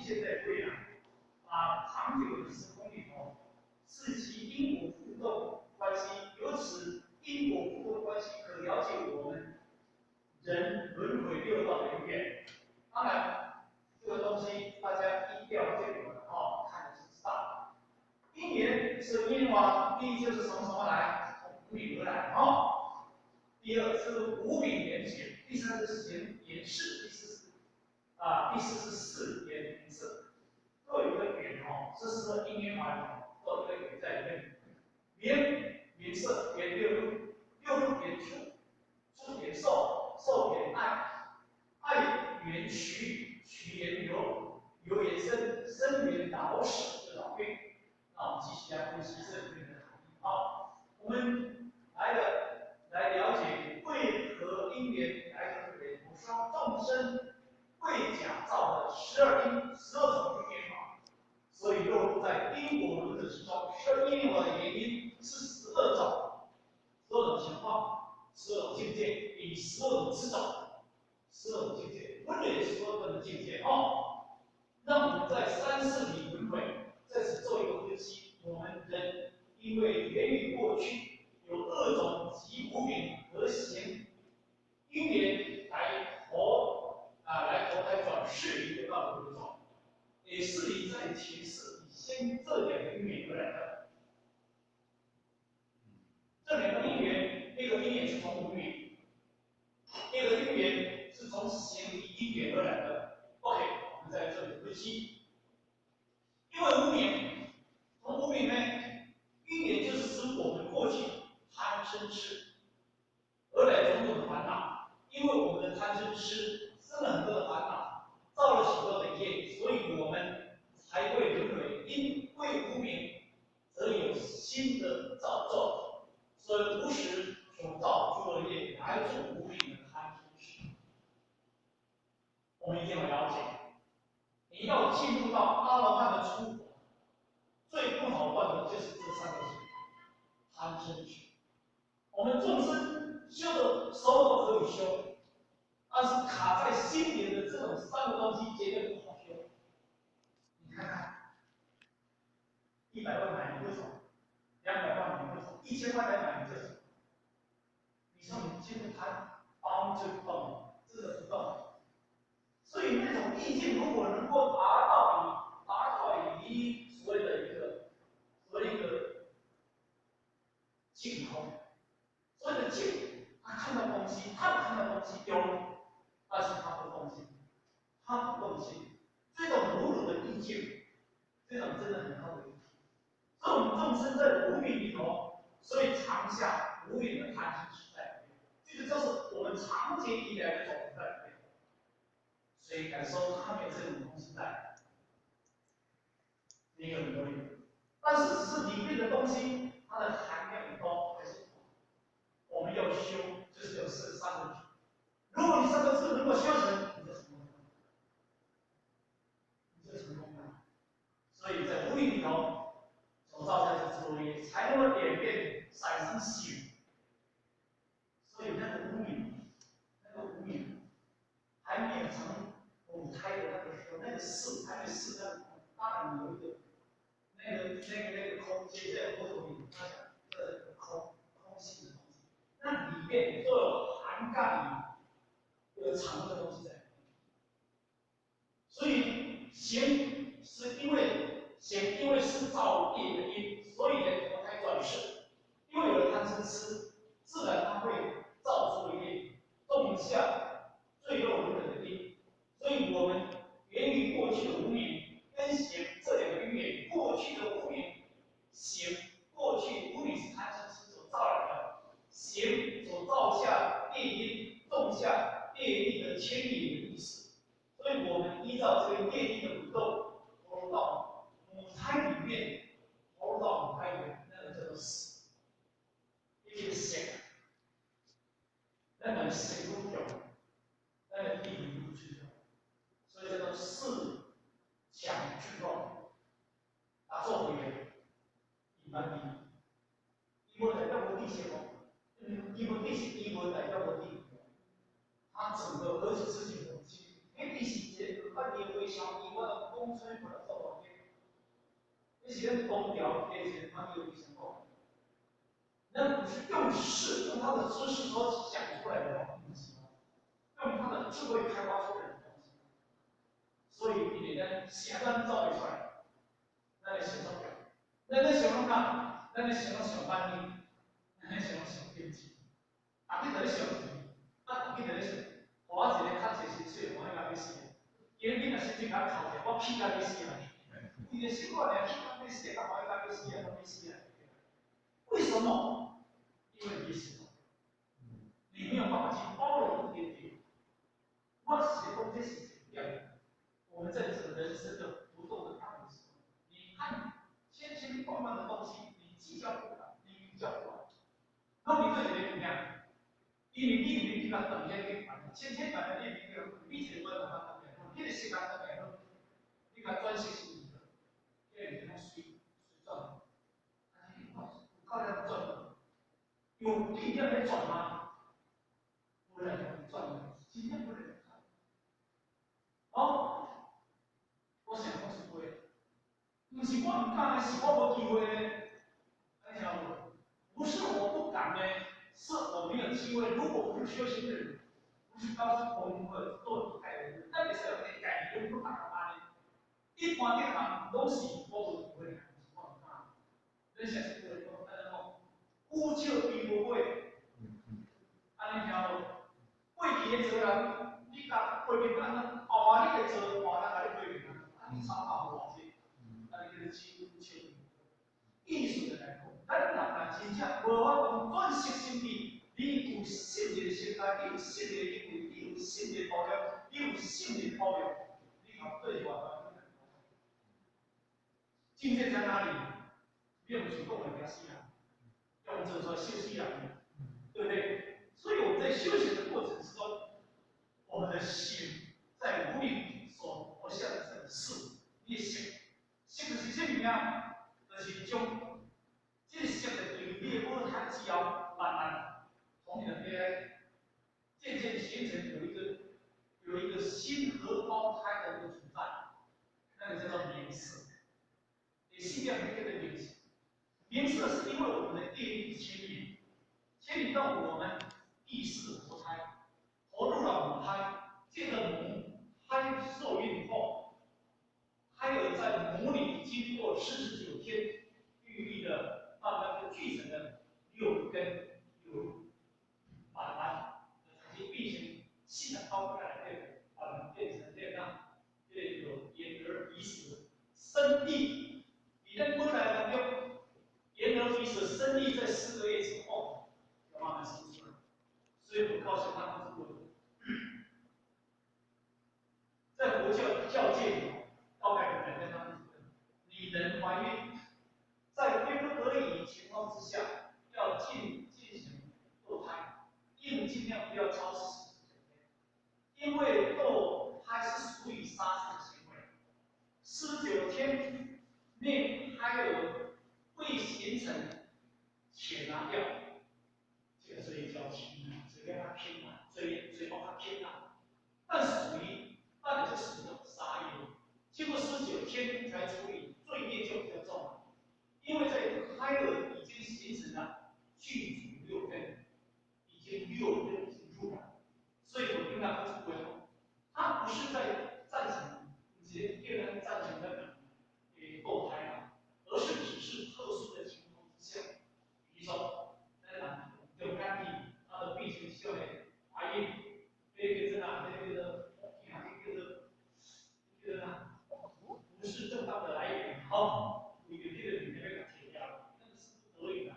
现在未来，把长久的时空里头，是其因果互动关系，由此因果互动关系可了解我们人轮回六道的因缘。当然，这个东西大家一定要对我们看的是知道。因缘是因缘，第一就是从什么来？从无名而来第二是无名缘觉，第三是缘识，第四是识缘名色，都有一个缘这是因缘环都有一个缘在里面。缘名色缘六路，六路缘触，触缘受，受缘爱，爱缘取，取缘流，流缘生，生缘老死的老病。那我们继续来分析这里面的含义我们来了解为何因缘来和缘。我说众生为假造的12因，12种因缘法，所以落入在因果轮子之中。12因缘法的原因是12种，12种情况，12种境界，以12种之种，12种境界，分类12分的境界让我们在3世里轮回，在此做一个分析。我们人因为源于过去有2种极无名和行因缘来投胎转世一个道路中，也是以在前世以先这2个因缘而来的。这2个因缘，一个因缘是从无名，一个因缘是从行因缘而来的。OK， 我们在这里分析。因为无名，从无名呢，因缘就是指我们过去贪嗔痴而来种种的烦恼。因为我们的贪嗔痴生了很多的烦恼，造了许多的业，所以我们才会轮回。因为无名，则有新的造作，所以无时所造诸恶业来自无名的贪嗔痴。我们一定要了解，你要进入到阿罗汉的初果，最不好断的就是这3个字：贪嗔痴。我们众生修的什么都可以修，但是卡在心里的这种3个东西绝对不好修。你看看，100万买你会走，200万你会走，1000万来买你就走。你说你进入贪，就不动，这个不动。所以那种意境如果能够达到你所谓的一个净空，所谓的净，他看到东西，他看到东西有，但是他不动心，他不动心。这种如如的意境，这种真的很高的意境。这种众生在无明里头，所以常下无明的贪嗔痴在里面，这个就是我们长期以来的种子在里面。所以感受他没有这种东西在，没有理由。但是只是里面的东西，它的含量高还是不高？我们要修，就是有3个字。如果你3个字能够修成，你就成功了，所以在无明里头所造下的诸恶业，才能够演变产生行。所以那个无明还没有成母胎的那个时候，那个识还没识的，当然有一个那个空间在佛陀里，他讲空性的东西，那里面都有涵盖有藏的东西在里面。所以行是因为是造业的因，所以呢投胎转世，因为有了贪嗔痴，自然它会造出业，种下罪恶轮回的因。所以我们源于过去的无明跟行这2个因缘，过去的无明行，过去无明是贪嗔痴所造来的，行所造下业因，种下业力的牵引的意识。所以我们依照这个业力的蠕动，投入到母胎里面，投入到母胎里面，那个叫做死，一个行，那个行不了，那个地理不知道，所以叫做四强俱动，打坐回来，一般的，一般代表我地些一般地是一般代表我地，它整个合起事情的。那第四节，半年回想以外的公风吹过来走那些空调那些他有以前过，那不是用事用他的知识所想出来的东西，用他的智慧开发出来的东西，所以你得相当造出来，那你形容表，那你形容它，那你形容小班的，那你形容小编辑，大家在咧想什么？大家在咧想，我一个较侪薪水，我迄个要死，因为你若薪水甲扣者，我气甲要死啊！你的习惯了，气甲要死，干嘛要死啊？要死啊！为什么？因为你是，你没有办法去包容一点点。我写东西是怎样的？我们在整个人生的不动的大的时候，你看千千万万的东西，你计较不完，你比较不完。那你对人怎么样？因为你里面比较等下给千千万万的那个比起我他妈的，你的时间的来了，你看专心是你的，因为你看水赚，高粱赚的，有力量来转吗？不能赚的，今天不能赚。哦，我想我是会，不是我唔敢，是我无机会呢。哎呀，不是我不敢呢，是我没有机会。如果不是修行的人，不是高深功课做改的人，特别是要改的不打他呢。一般的行都是我无机会的情况下，你想是不会讲，乌笑比不会，安尼条路，过去的做人，你甲过去安那后啊，你会做，后咱甲你过去啊，你参考我这，啊，你就是欺负笑。艺术的来讲，咱人啊真正无法讲转识心理，你有信任的心态，你有信任的因为，你有信任的包容，你有信任的包容，你讲对话吧？境界在哪里？不用主动的表示啊，用这说休息啊，对不对？所以我们在修行的过程之中，我们的心在无名所活下的这个事，你心，心就是什么呀？就是将这个心的对你的波它只要慢慢从你的边渐渐形成有一个心荷包胎的一个存在，那个叫做名色。你信仰这个名色，名色是因为我们的业力牵引到我们意识的投胎，投入了母胎，借着母胎受孕后，胎儿在母里经过49天孕育的慢慢的聚成的6根有慢慢曾经变成细的掏开来的，把它变成这样，这有眼耳鼻舌身意，你在过来当中，眼耳鼻舌身意在4个月之后要慢慢生出来，所以我告诉他们这个。在佛教界里，高改的人跟他们说，女人怀孕，在非不得已情况之下，要进行堕胎，尽量不要超时49天，因为堕胎是属于杀生的行为，49天内胎儿未形成且拿掉，这个是叫轻啊，只跟他拼啊，嘴巴他拼啊，但属于。那你就属于杀业，经过19天才处理，罪孽就比较重了。因为在胎儿已经形成了具足6根，已经6根已经入了，所以我跟他不是归同，他不是在赞成，你别人赞成的堕胎啊，而是只是特殊的情况之下，比如说，有肝病，他的病情需要怀孕，这个这个。不是正当的来源，你的这个女人被他切掉了，那个是不得已的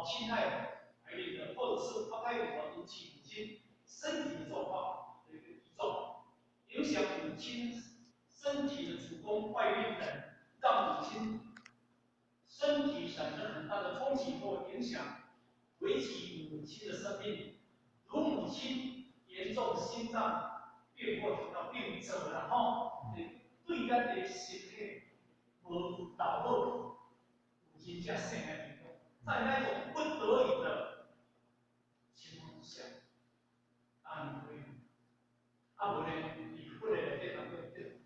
侵害怀孕的，或者是他胎里引起母亲身体的状况的一个异状，影响母亲身体的子宫外孕等，让母亲身体产生很大的冲击或影响，危及母亲的生命。如母亲严重心脏变或到病症了对咱的身体无导入母亲加生的运动，在那种不得已的情况之下，你可以，无呢，你不能变成对。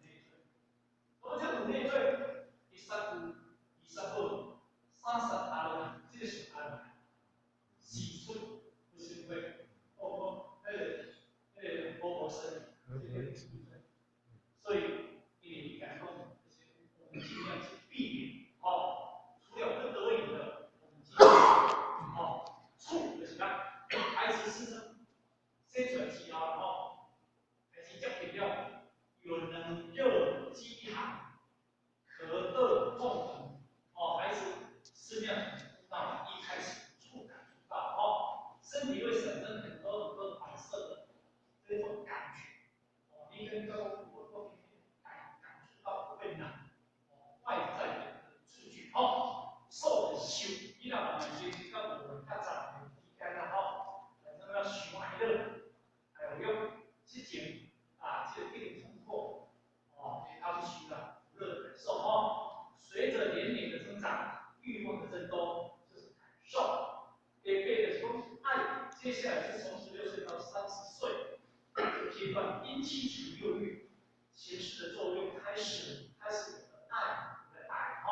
7至6月，显示的作用开始我的爱，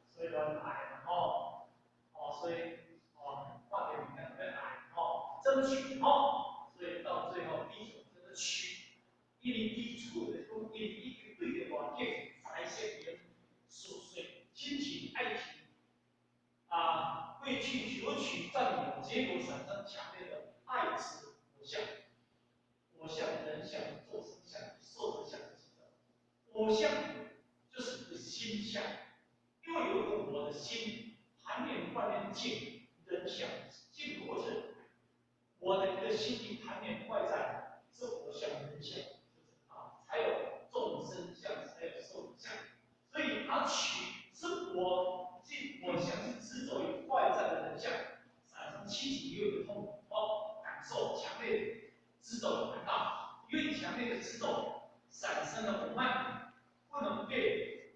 所以要爱，所以换给你们的爱，争取，所以到最后第9这个取，一零一处的用101个对的关键，才现人琐碎亲情爱情。会去求取占有，结果产生强烈的爱之我相。我相、人相、众生相、寿者相的基本。我相就是一个心相，因为有一个我的心，含念观念境人相境过程，我的一个心灵含念外在，是我相人相，才有众生相，才有寿者相。所以它取是我相是执着于外在的人相，产生7情6欲的痛苦，感受强烈执着很大，越强烈的执着，产生了我慢，不能被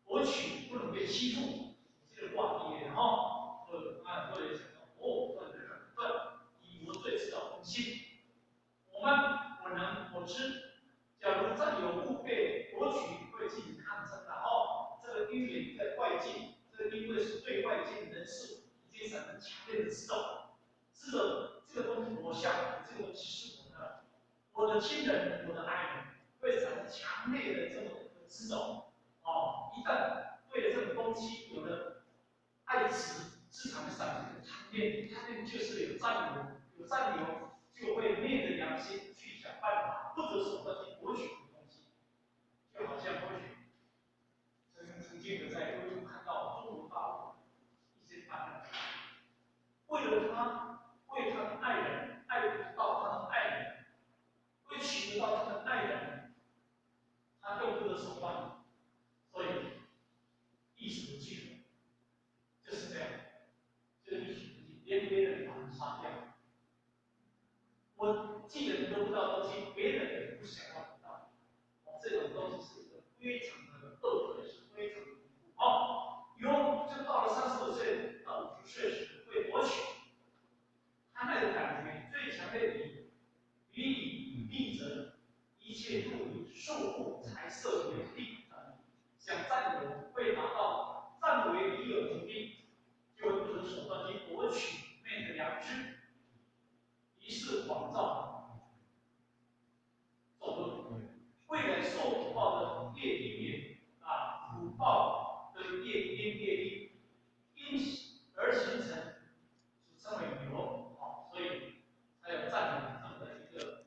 夺取，不能被欺负，这个挂念或者想到以我最知道本心，我能我知。假如占有物被夺取，会进行抗争的这个因缘在外境，这个因为是对外境人事已经产生强烈的执着，这个东西我相，这个东西是我的亲人，我的爱人，会产生强烈的这种执着。一旦对这种东西有了爱执，自然会产生贪恋，贪恋就是有占有，有占有就会昧着良心去想办法，不择手段去夺取的东西，就好像或许曾经的在欧洲看到中国大陆一些犯人，为了为他的爱人，爱不到他的爱人，为取得到他的爱人，他用不择手段，所以一时不记，就是这样，就是一时不记，连别人把人杀掉。我既然得不到东西，别人也不想要得到。这种东西是一个非常的恶劣，是非常的恐怖。就到了35岁到50岁时会夺取，他那个感觉最强烈的予以避责，一切入于束缚，才设为利。想占有会达到占为己有之病，就会不择手段去夺取昧着良知。于是广造作恶，未来受苦报的业因苦报跟业力，因而形成，称为流，所以才有占有这么的一个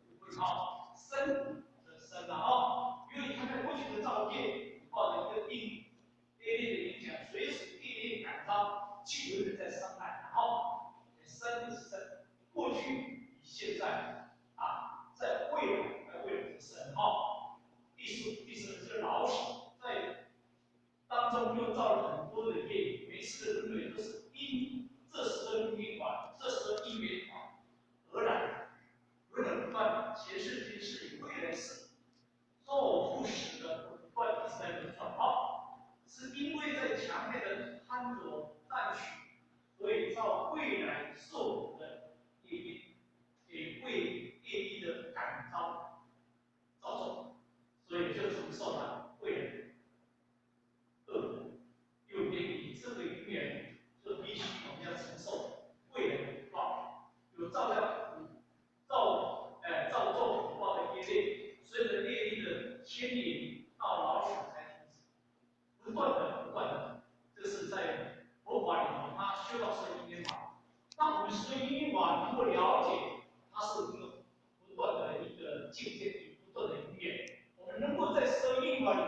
身的身因为他在过去的造业苦报的一个业力的影响，随时业力感召，就有人在伤害，身是身，过去。现在在未来的神第四是老死，在当中又造了很多的业，每次的轮回都是因这12因缘这12因缘而来，轮不断，前世今世与未来世，周而复始的不断一直在轮转是因为在强烈的贪着占取，所以造未来受苦的业因。给为业力的感召造作，所以就承受了未来恶果。又给你这个因缘，就必须我们要承受未来的苦报，有造作苦报的业力，随着业力的牵引到老死才停止，不断的，这是在佛法里头，他修到是因缘法。当我们学因缘法，能够了解。它是一个不断的一个境界，不断的因缘。我们能够在十二因缘里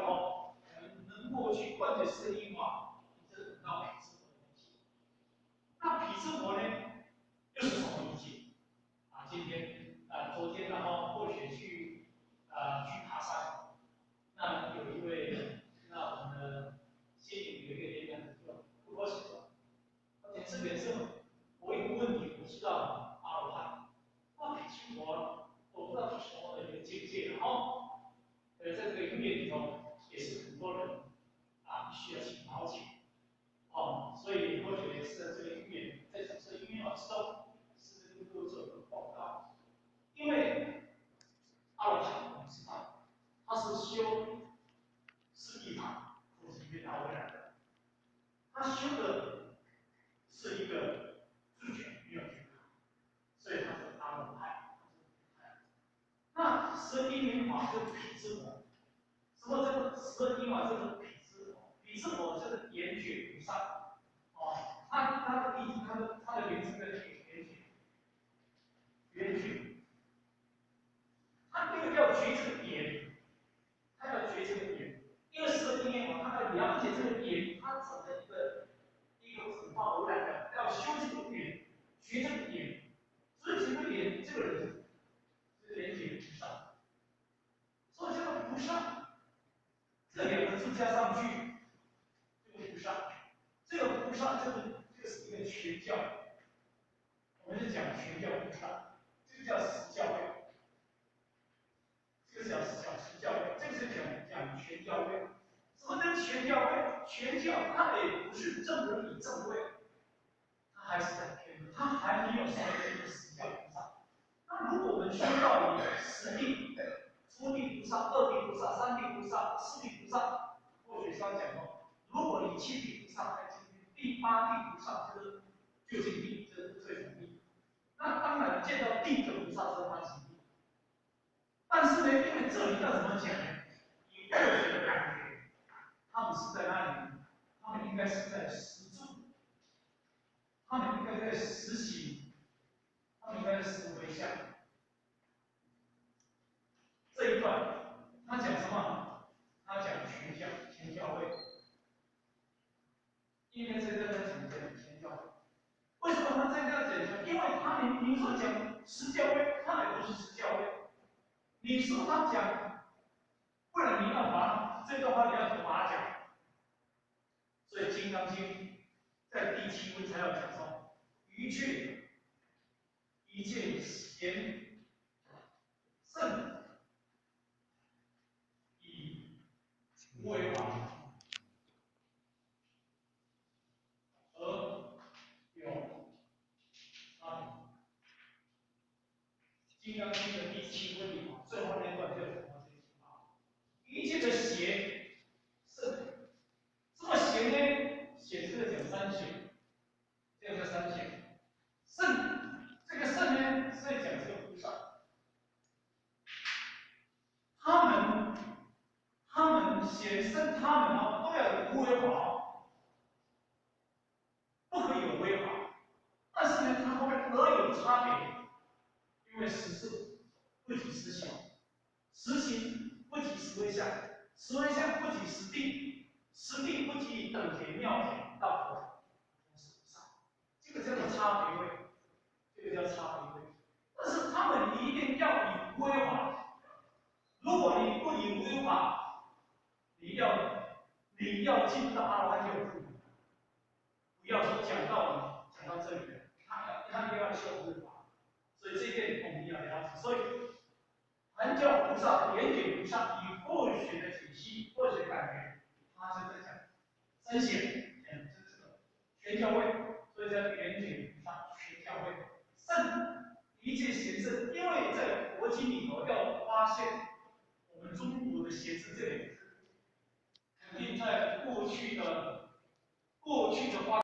是修是一堂普济院拿回来的，他修的是一个主权没有去看，所以他是阿门派。那十二因缘法就匹之佛，什么这个十二因法这个匹之佛？匹之佛就是圆觉菩萨，哦，他的意思，他的名字叫圆觉，他那个要觉这个点，他要觉这个点，因为十二因缘法，他要了解这个点，他走的一个普化而来的，要修这个点，觉这个点，所以这个点，这个人是圆觉菩萨。所以这个菩萨，这两个字加上去，这个菩萨，这个菩萨，这是一个全教，我们是讲全教菩萨，这个叫实教会，这个叫实教会，这个是讲全教会。什么叫全教会？全教它也不是正文理正位，它还是在偏，它还没有说这个实教菩萨。那如果我们修到你实地，初地菩萨、二地菩萨、三地菩萨、四地菩萨，或许上讲哦，如果你七地菩萨还进去，第八地菩萨就是就近地，这是最容易。那当然见到地的菩萨是欢喜地，但是呢，因为这里要怎么讲呢？以科学的感觉，他们是在哪里？他们应该是在实住，他们应该在实行，他们应该在实回向。这一段他讲什么？他讲全教会，因为这个在讲全教会。为什么他这样讲？因为他你说讲实教会，他也不是实教会。你说他讲，不然你要把这段话你要怎么把它讲？所以《金刚经》在第7文才要讲说：一切贤圣以无为法。金刚经的第7问里，最后那段就讲到这句话：一切的邪圣，什么邪呢？邪这个讲三邪，这个叫三邪。圣，这个圣呢是在讲这个菩萨，他们显圣，他们都要有无为法，不可以有为法。但是呢，它后面各有差别，因为实事不及实行，实行不及实为相，实为相不及实地，实地不及等觉妙觉到佛上，这个叫做差别位，这个叫差别位。但是他们一定要以无为法，如果你不以无为法，你要进到阿罗汉就不要说讲到这里了，他一定要修无为法，所以这一点我们要了解。所以含教菩萨、圆觉菩萨以佛学的体系、佛学感觉，他是在讲三显，这个全教会，所以叫圆觉菩萨全教会。圣一切贤圣，因为在佛经里头要发现我们中国的贤圣这两个字，肯定在过去的